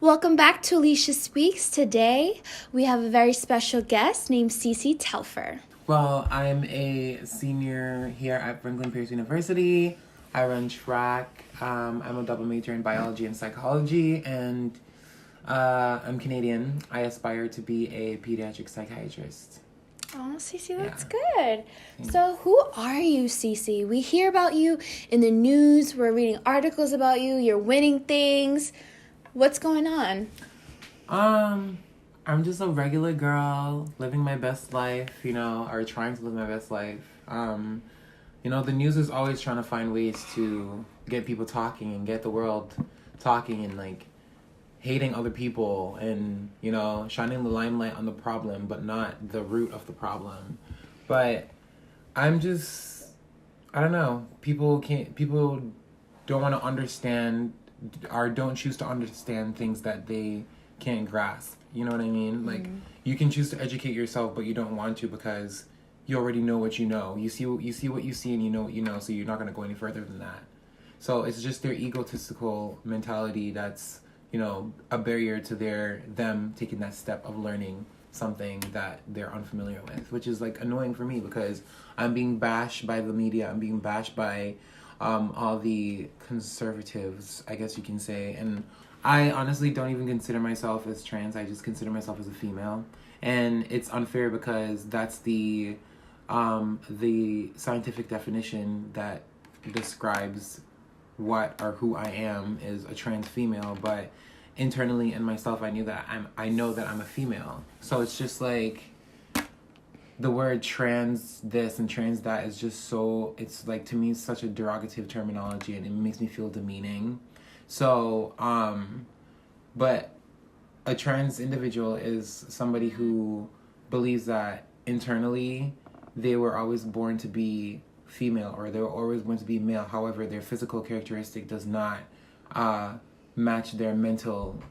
Welcome back to Alicia Speaks. Today we have a very special guest named Cece Telfer. Well, I'm a senior here at Franklin Pierce University. I run track. I'm a double major in biology and psychology, and I'm Canadian. I aspire to be a pediatric psychiatrist. Oh, Cece, that's good. So who are you, Cece? We hear about you in the news. We're reading articles about you. You're winning things. What's going on? I'm just a regular girl living my best life, or trying to live my best life. The news is always trying to find ways to get people talking and get the world talking and hating other people and, shining the limelight on the problem, but not the root of the problem. But I don't know. People don't want to understand or don't choose to understand things that they can't grasp. You know what I mean? You can choose to educate yourself, but you don't want to because you already know what you know. You see what you see and you know what you know, so you're not going to go any further than that. So it's just their egotistical mentality that's, a barrier to them taking that step of learning something that they're unfamiliar with, which is annoying for me because I'm being bashed by the media. I'm being bashed by all the conservatives, I guess you can say. And I honestly don't even consider myself as trans. I just consider myself as a female. And it's unfair because that's the scientific definition that describes what or who I am is a trans female, but internally in myself I know that I'm a female. So it's just the word trans this and trans that is just so, it's to me it's such a derogative terminology and it makes me feel demeaning. So but a trans individual is somebody who believes that internally they were always born to be female or they were always born to be male. However, their physical characteristic does not match their mental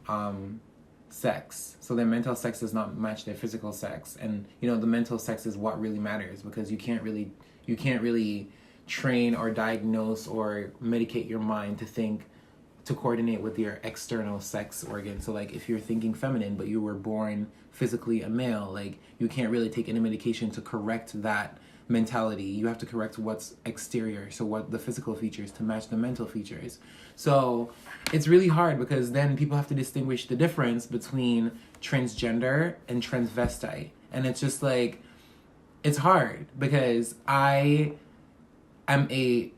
sex. So their mental sex does not match their physical sex. And the mental sex is what really matters because you can't really train or diagnose or medicate your mind to coordinate with your external sex organ. So if you're thinking feminine but you were born physically a male, you can't really take any medication to correct that mentality. You have to correct what's exterior, so what the physical features to match the mental features. So it's really hard because then people have to distinguish the difference between transgender and transvestite. And it's just it's hard because I am a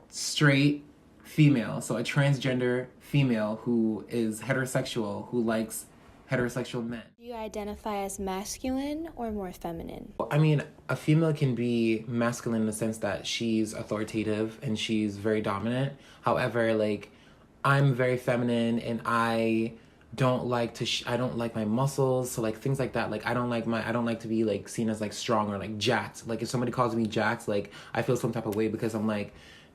straight female, so a transgender female who is heterosexual, who likes heterosexual men. Do you identify as masculine or more feminine? I mean, a female can be masculine in the sense that she's authoritative and she's very dominant. However, I'm very feminine and I don't like I don't like my muscles, so things like that. I don't like to be seen as strong or jacked. If somebody calls me jacked, I feel some type of way because I'm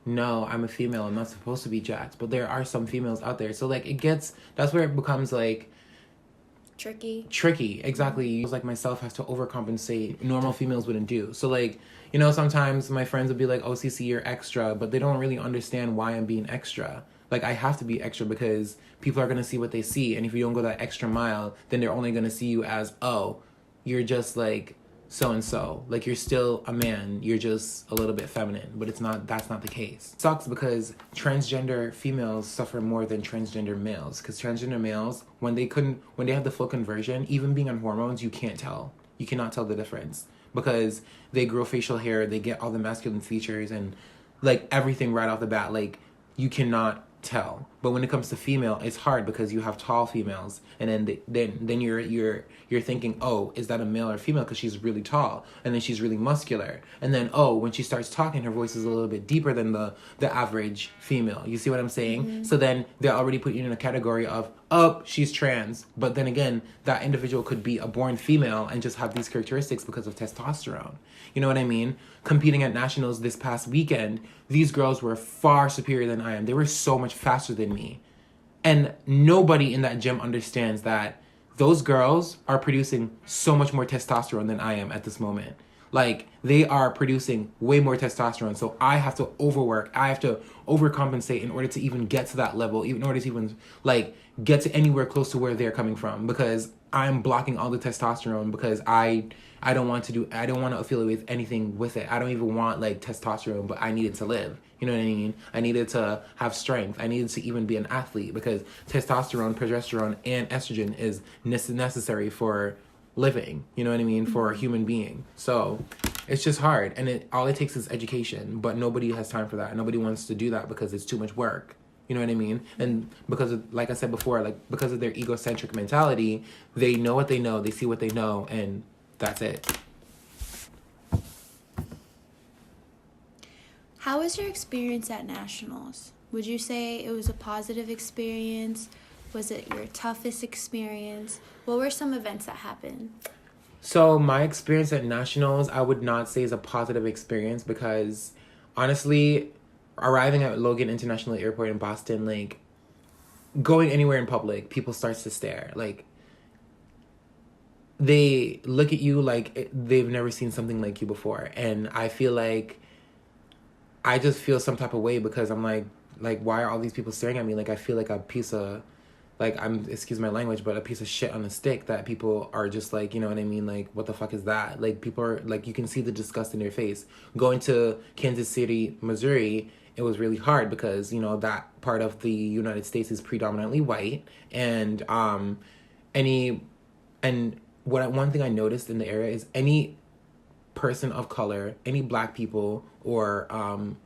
no, I'm a female. I'm not supposed to be jacked. But there are some females out there. So that's where it becomes tricky, exactly. Myself has to overcompensate. Normal females wouldn't do. So sometimes my friends would be oh, Cece, you're extra, but they don't really understand why I'm being extra. I have to be extra because people are going to see what they see, and if you don't go that extra mile, then they're only going to see you as, oh, you're just so-and-so. You're still a man, you're just a little bit feminine, but that's not the case. It sucks because transgender females suffer more than transgender males, because transgender males, when they have the full conversion, even being on hormones, you cannot tell the difference, because they grow facial hair, they get all the masculine features, and everything right off the bat, you cannot tell. But when it comes to female, it's hard because you have tall females, and then you're thinking, oh, is that a male or female because she's really tall, and then she's really muscular, and then when she starts talking, her voice is a little bit deeper than the average female. You see what I'm saying? Mm-hmm. So then they're already putting you in a category of, oh, she's trans. But then again, that individual could be a born female and just have these characteristics because of testosterone. You know what I mean? Competing at nationals this past weekend, these girls were far superior than I am. They were so much faster than me. And nobody in that gym understands that those girls are producing so much more testosterone than I am at this moment. Like, they are producing way more testosterone. So I have to overwork. I have to overcompensate in order to even get to that level, even in order to even, like, get to anywhere close to where they're coming from. Because I'm blocking all the testosterone because I don't want to affiliate with anything with it. I don't even want, like, testosterone, but I need it to live. You know what I mean? I needed to have strength. I needed to even be an athlete because testosterone, progesterone, and estrogen is necessary for living. You know what I mean? For a human being. So it's just hard. And all it takes is education. But nobody has time for that. Nobody wants to do that because it's too much work. You know what I mean? And because of, like I said before, like, because of their egocentric mentality, they know what they know, they see what they know, and that's it. How was your experience at nationals? Would you say it was a positive experience? Was it your toughest experience? What were some events that happened? So my experience at nationals, I would not say is a positive experience because honestly, arriving at Logan International Airport in Boston, like, going anywhere in public, people starts to stare. Like, they look at you like they've never seen something like you before. And I feel like I just feel some type of way because I'm like, why are all these people staring at me? Like, I feel like a piece of, like, excuse my language, but a piece of shit on a stick that people are just like, you know what I mean? Like, what the fuck is that? Like, people are, like, you can see the disgust in their face. Going to Kansas City, Missouri, it was really hard because, you know, that part of the United States is predominantly white. And, one thing I noticed in the area is any person of color, any black people or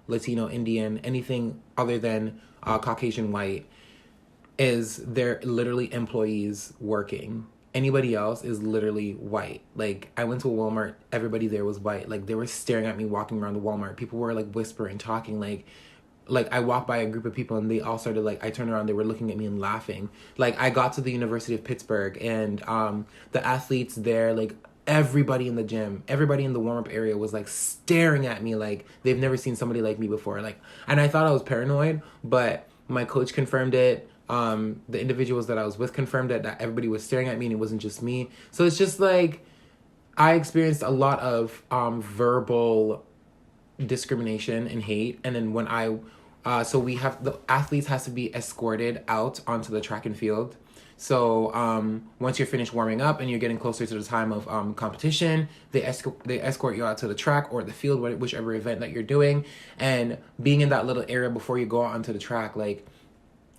Latino, Indian, anything other than Caucasian white, they're literally employees working. Anybody else is literally white. Like, I went to a Walmart, everybody there was white. Like, they were staring at me walking around the Walmart. People were, like, whispering, talking, like I walked by a group of people and they all started, like, I turned around, they were looking at me and laughing. Like, I got to the University of Pittsburgh and the athletes there, like, everybody in the gym, everybody in the warm-up area was, like, staring at me like they've never seen somebody like me before. Like, and I thought I was paranoid, but my coach confirmed it. The individuals that I was with confirmed that everybody was staring at me and it wasn't just me. So it's just like, I experienced a lot of verbal discrimination and hate. And then when so the athletes has to be escorted out onto the track and field. So once you're finished warming up and you're getting closer to the time of competition, they escort you out to the track or the field, whichever event that you're doing. And being in that little area before you go out onto the track, like,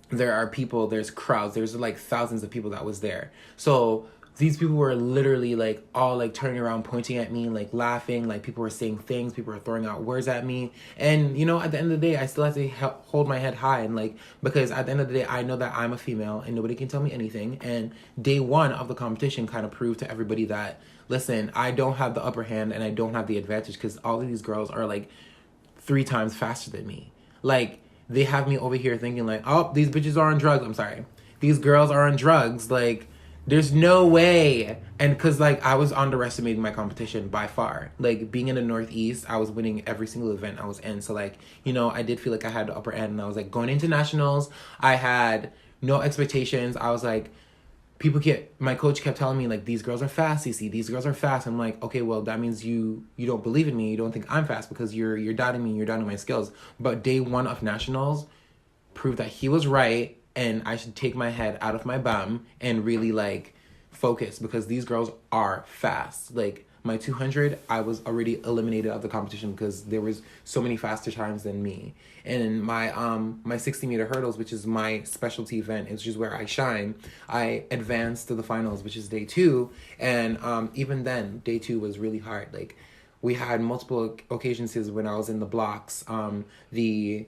there are people, there's crowds, there's like thousands of people that was there. So these people were literally like all like turning around, pointing at me, like laughing, like people were saying things, people were throwing out words at me. And, you know, at the end of the day, I still have to hold my head high. And like, because at the end of the day, I know that I'm a female and nobody can tell me anything. And day one of the competition kind of proved to everybody that, listen, I don't have the upper hand and I don't have the advantage because all of these girls are like 3 times faster than me. Like, they have me over here thinking like, oh, these bitches are on drugs. I'm sorry. These girls are on drugs. Like, there's no way. And because, like, I was underestimating my competition by far. Like, being in the Northeast, I was winning every single event I was in. So, like, you know, I did feel like I had the upper end. And I was, like, going into nationals, I had no expectations. I was, like, my coach kept telling me, like, these girls are fast, Cece. These girls are fast. I'm like, okay, well, that means you don't believe in me. You don't think I'm fast because you're doubting me. You're doubting my skills. But day one of nationals proved that he was right and I should take my head out of my bum and really, like, focus because these girls are fast. Like, my 200, I was already eliminated of the competition because there was so many faster times than me. And my 60-meter hurdles, which is my specialty event, which is where I shine, I advanced to the finals, which is day 2. And even then, day 2 was really hard. Like, we had multiple occasions when I was in the blocks. The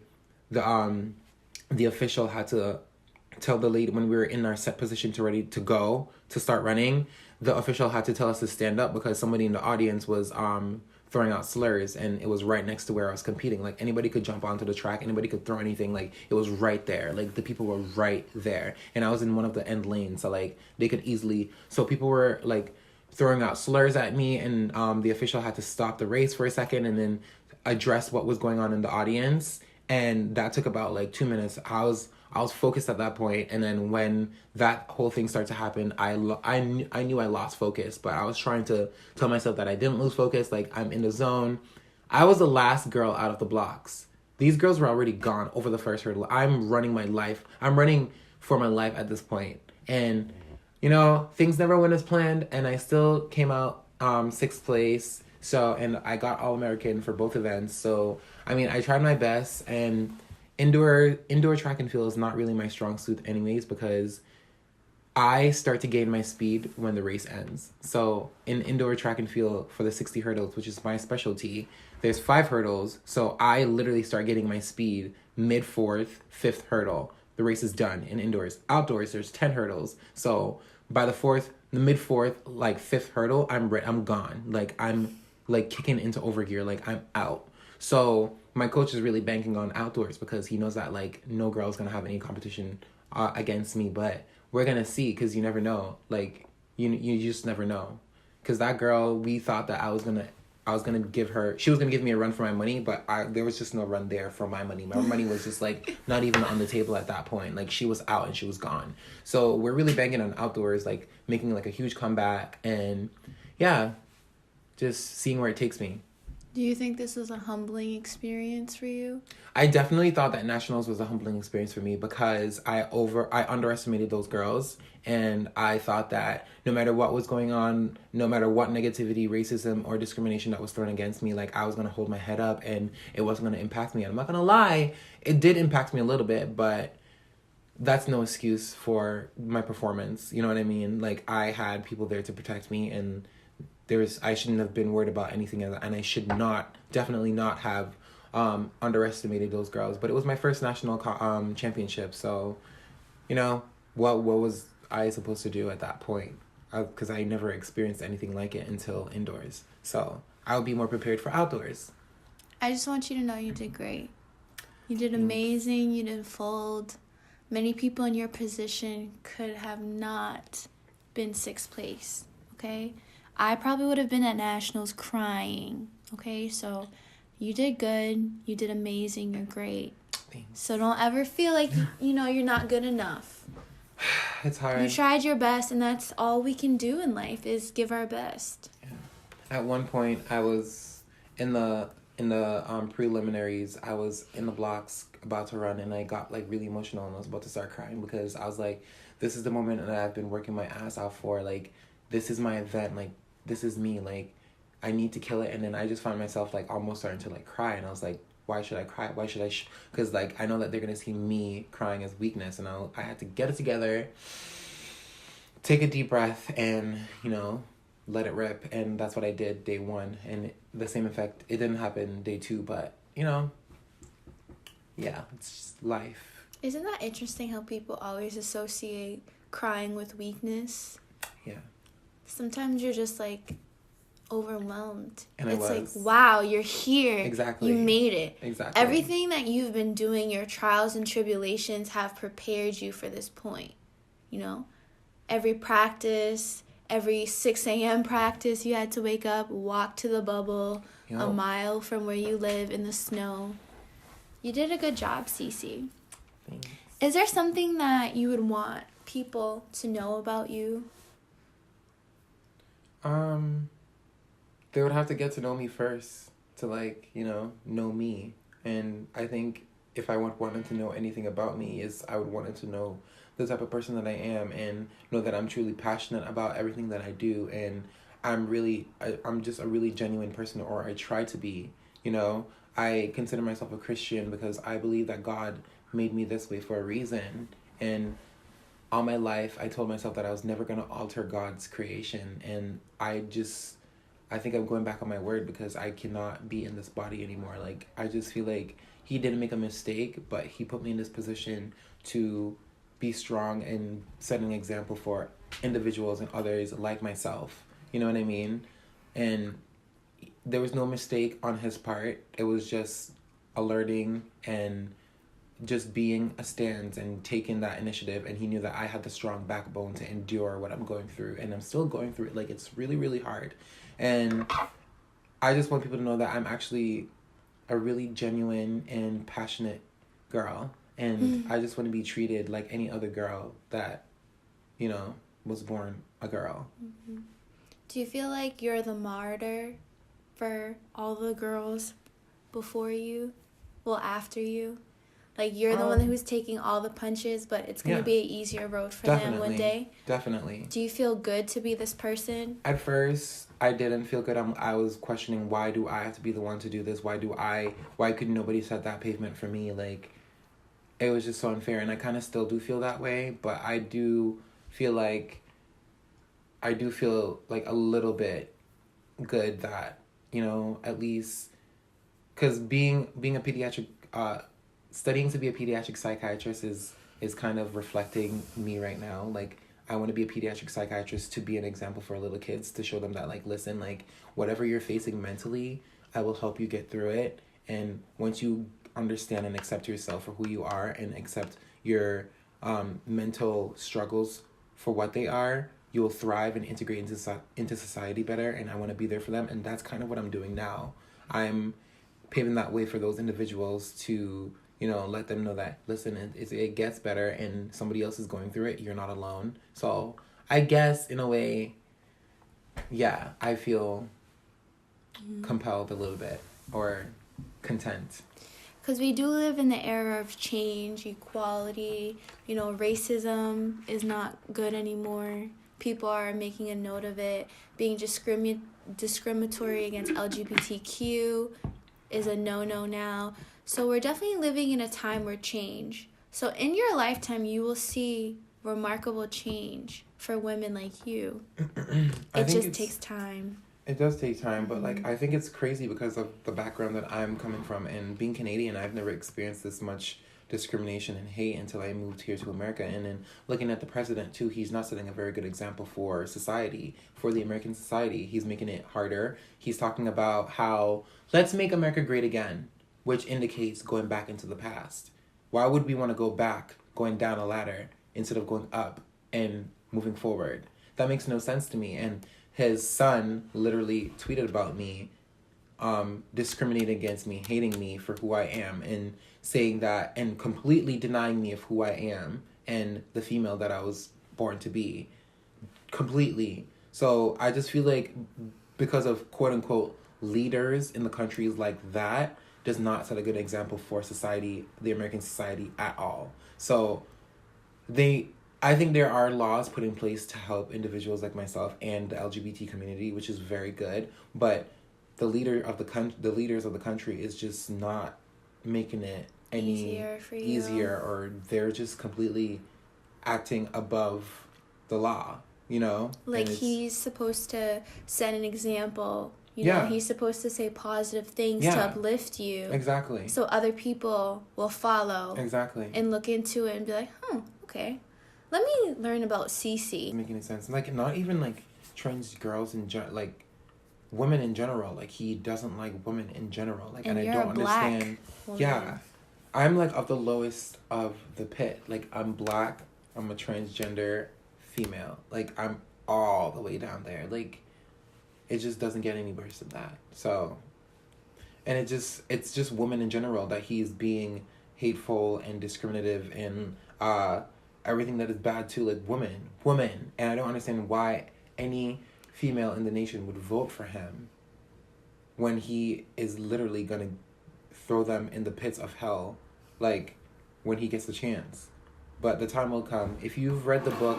official had to tell the lady when we were in our set position ready to go to start running. The official had to tell us to stand up because somebody in the audience was throwing out slurs and it was right next to where I was competing. Like, anybody could jump onto the track, anybody could throw anything. Like, it was right there. Like, the people were right there. And I was in one of the end lanes, so like they could easily, so people were like throwing out slurs at me and the official had to stop the race for a second and then address what was going on in the audience. And that took about like 2 minutes. I was I was focused at that point, and then when that whole thing started to happen, I knew I lost focus, but I was trying to tell myself that I didn't lose focus. Like, I'm in the zone. I was the last girl out of the blocks. These girls were already gone over the first hurdle. I'm running my life. I'm running for my life at this point. And, you know, things never went as planned, and I still came out sixth place. So, and I got All-American for both events. So, I mean, I tried my best, and indoor track and field is not really my strong suit anyways, because I start to gain my speed when the race ends. So in indoor track and field for the 60 hurdles, which is my specialty, there's 5 hurdles. So I literally start getting my speed mid-4th, 5th hurdle. The race is done in indoors. Outdoors, there's 10 hurdles. So by the mid-4th, like 5th hurdle, I'm gone. Like, I'm like kicking into overgear. Like, I'm out. So my coach is really banking on outdoors because he knows that, like, no girl's going to have any competition against me. But we're going to see, because you never know. Like, you just never know. Because that girl, we thought that I was going to give her, she was going to give me a run for my money, but there was just no run there for my money. My money was just, like, not even on the table at that point. Like, she was out and she was gone. So we're really banking on outdoors, like, making, like, a huge comeback. And, yeah, just seeing where it takes me. Do you think this was a humbling experience for you? I definitely thought that nationals was a humbling experience for me because I underestimated those girls, and I thought that no matter what was going on, no matter what negativity, racism, or discrimination that was thrown against me, like, I was going to hold my head up and it wasn't going to impact me. And I'm not going to lie, it did impact me a little bit, but that's no excuse for my performance. You know what I mean? Like, I had people there to protect me, and I shouldn't have been worried about anything, and I should definitely not have underestimated those girls. But it was my first national championship, so, you know, what was I supposed to do at that point? Because I never experienced anything like it until indoors. So I'll be more prepared for outdoors. I just want you to know you did great. You did amazing. You didn't fold. Many people in your position could have not been 6th place, okay? I probably would have been at nationals crying, okay? So you did good. You did amazing. You're great. Thanks. So don't ever feel like, you're not good enough. It's hard. You tried your best, and that's all we can do in life is give our best. Yeah. At one point, I was in the preliminaries. I was in the blocks about to run, and I got, like, really emotional, and I was about to start crying because I was like, this is the moment that I've been working my ass off for. Like, this is my event. Like, this is me. Like, I need to kill it. And then I just found myself, like, almost starting to, like, cry. And I was like, why should I cry? Why should I? Because, like, I know that they're going to see me crying as weakness. And I had to get it together, take a deep breath, and, let it rip. And that's what I did day 1. And the same effect, it didn't happen day 2. But, yeah, it's just life. Isn't that interesting how people always associate crying with weakness? Yeah. Sometimes you're just, like, overwhelmed. And it's like, wow, you're here. Exactly. You made it. Exactly. Everything that you've been doing, your trials and tribulations have prepared you for this point. Every practice, every 6 a.m. practice, you had to wake up, walk to the bubble, a mile from where you live in the snow. You did a good job, Cece. Thanks. Is there something that you would want people to know about you? They would have to get to know me first to, like, know me. And I think if I wanted to know anything about me, is I would want them to know the type of person that I am and know that I'm truly passionate about everything that I do. And I'm just a really genuine person, or I try to be. I consider myself a Christian because I believe that God made me this way for a reason. And all my life, I told myself that I was never going to alter God's creation. And I think I'm going back on my word because I cannot be in this body anymore. Like, I just feel like he didn't make a mistake, but he put me in this position to be strong and set an example for individuals and others like myself. You know what I mean? And there was no mistake on his part. It was just alerting and just being a stance and taking that initiative. And he knew that I had the strong backbone to endure what I'm going through. And I'm still going through it. Like, it's really, really hard. And I just want people to know that I'm actually a really genuine and passionate girl. And I just want to be treated like any other girl that, you know, was born a girl. Mm-hmm. Do you feel like you're the martyr for all the girls before you? Well, after you? Like, you're the one who's taking all the punches, but it's going to be an easier road for them one day? Definitely. Do you feel good to be this person? At first, I didn't feel good. I was questioning, why do I have to be the one to do this? Why could nobody set that pavement for me? Like, it was just so unfair. And I kind of still do feel that way, but I do feel like a little bit good that, you know, at least, because being a pediatric, studying to be a pediatric psychiatrist is kind of reflecting me right now. Like, I want to be a pediatric psychiatrist to be an example for little kids, to show them that, like, listen, like, whatever you're facing mentally, I will help you get through it. And once you understand and accept yourself for who you are and accept your mental struggles for what they are, you will thrive and integrate into society better. And I want to be there for them. And that's kind of what I'm doing now. I'm paving that way for those individuals to, you know, let them know that, listen, it gets better and somebody else is going through it. You're not alone. So I guess in a way, yeah, I feel compelled a little bit, or content. Because we do live in the era of change, equality. You know, racism is not good anymore. People are making a note of it. Being discriminatory against LGBTQ is a no-no now. So we're definitely living in a time where change. So in your lifetime, you will see remarkable change for women like you. It just takes time. It does take time, but like, I think it's crazy because of the background that I'm coming from, and being Canadian, I've never experienced this much discrimination and hate until I moved here to America. And then looking at the president too, he's not setting a very good example for society, for the American society. He's making it harder. He's talking about how, let's make America great again, which indicates going back into the past. Why would we want to go back, going down a ladder, instead of going up and moving forward? That makes no sense to me. And his son literally tweeted about me, discriminating against me, hating me for who I am, and saying that, and completely denying me of who I am and the female that I was born to be. Completely. So I just feel like, because of quote unquote leaders in the countries like that, does not set a good example for society, the American society at all. So I think there are laws put in place to help individuals like myself and the LGBT community, which is very good. But the leaders of the country is just not making it any easier, or they're just completely acting above the law, you know? Like, he's supposed to set an example. You know, he's supposed to say positive things to uplift you. Exactly. So other people will follow. Exactly. And look into it and be like, okay. Let me learn about Cece. Making any sense. Like, not even like trans girls like women in general. Like, he doesn't like women in general. Like, and I don't understand. Woman. Yeah. I'm like of the lowest of the pit. Like, I'm black, I'm a transgender female. Like, I'm all the way down there. Like, it just doesn't get any worse than that. So, and it's just women in general that he's being hateful and discriminative and everything that is bad to, like, women. And I don't understand why any female in the nation would vote for him when he is literally gonna throw them in the pits of hell, like, when he gets the chance. But the time will come. If you've read the book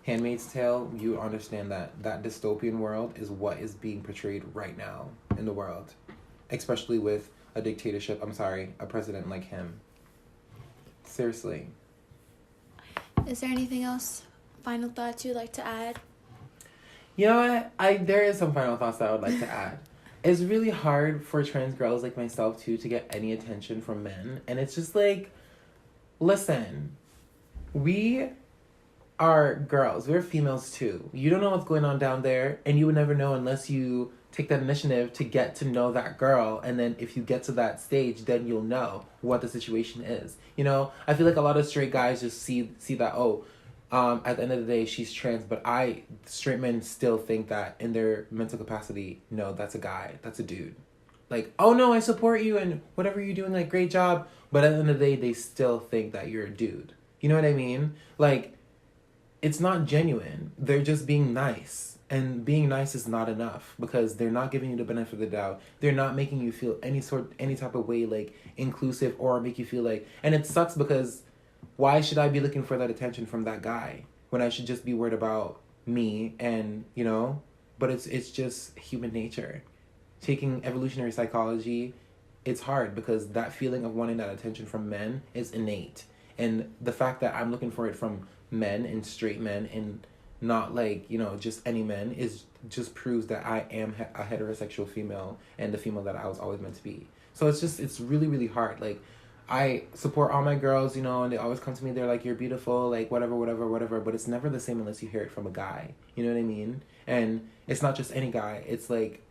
Handmaid's Tale, you understand that dystopian world is what is being portrayed right now in the world, especially with a president like him. Seriously. Is there anything else, final thoughts you'd like to add? You know what? There is some final thoughts that I would like to add. It's really hard for trans girls like myself, too, to get any attention from men. And it's just like, listen, we are girls. We're females, too. You don't know what's going on down there, and you would never know unless you take that initiative to get to know that girl. And then if you get to that stage, then you'll know what the situation is. You know, I feel like a lot of straight guys just see that, at the end of the day, she's trans, but straight men still think that in their mental capacity, no, that's a guy, that's a dude. like, oh no, I support you and whatever you're doing, like, great job. But at the end of the day, they still think that you're a dude. You know what I mean? Like, it's not genuine. They're just being nice. And being nice is not enough because they're not giving you the benefit of the doubt. They're not making you feel any type of way, like, inclusive or make you feel like... And it sucks because why should I be looking for that attention from that guy when I should just be worried about me and, you know? But it's just human nature. Taking evolutionary psychology, it's hard because that feeling of wanting that attention from men is innate. And the fact that I'm looking for it from men and straight men and not like, you know, just any men is just proves that I am a heterosexual female and the female that I was always meant to be. So it's really, really hard. Like, I support all my girls, you know, and they always come to me, they're like, you're beautiful, like, whatever, but it's never the same unless you hear it from a guy. You know what I mean? And it's not just any guy. It's like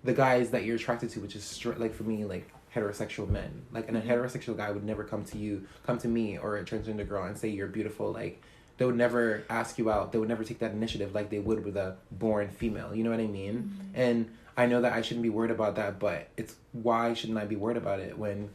the guys that you're attracted to, which is like for me, like heterosexual men. Like, and a heterosexual guy would never come to me or a transgender girl and say you're beautiful. Like, they would never ask you out. They would never take that initiative like they would with a born female. You know what I mean? Mm-hmm. And I know that I shouldn't be worried about that, but it's why shouldn't I be worried about it when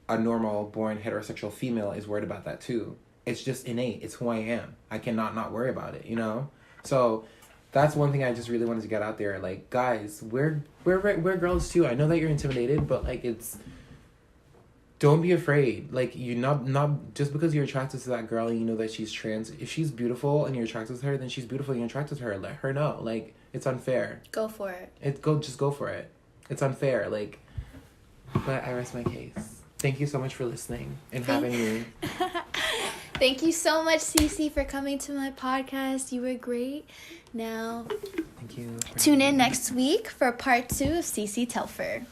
a normal born heterosexual female is worried about that too? It's just innate. It's who I am. I cannot not worry about it, you know? So that's one thing I just really wanted to get out there. Like, guys, we're girls too. I know that you're intimidated, but like, don't be afraid. Like, you not just because you're attracted to that girl and you know that she's trans. If she's beautiful and you're attracted to her, then she's beautiful and you're attracted to her. Let her know. Like, it's unfair. Go for it. Just go for it. It's unfair. Like, but I rest my case. Thank you so much for listening and having me. Thank you so much, Cece, for coming to my podcast. You were great. Now, thank you. Tune in next week for part 2 of Cece Telfer.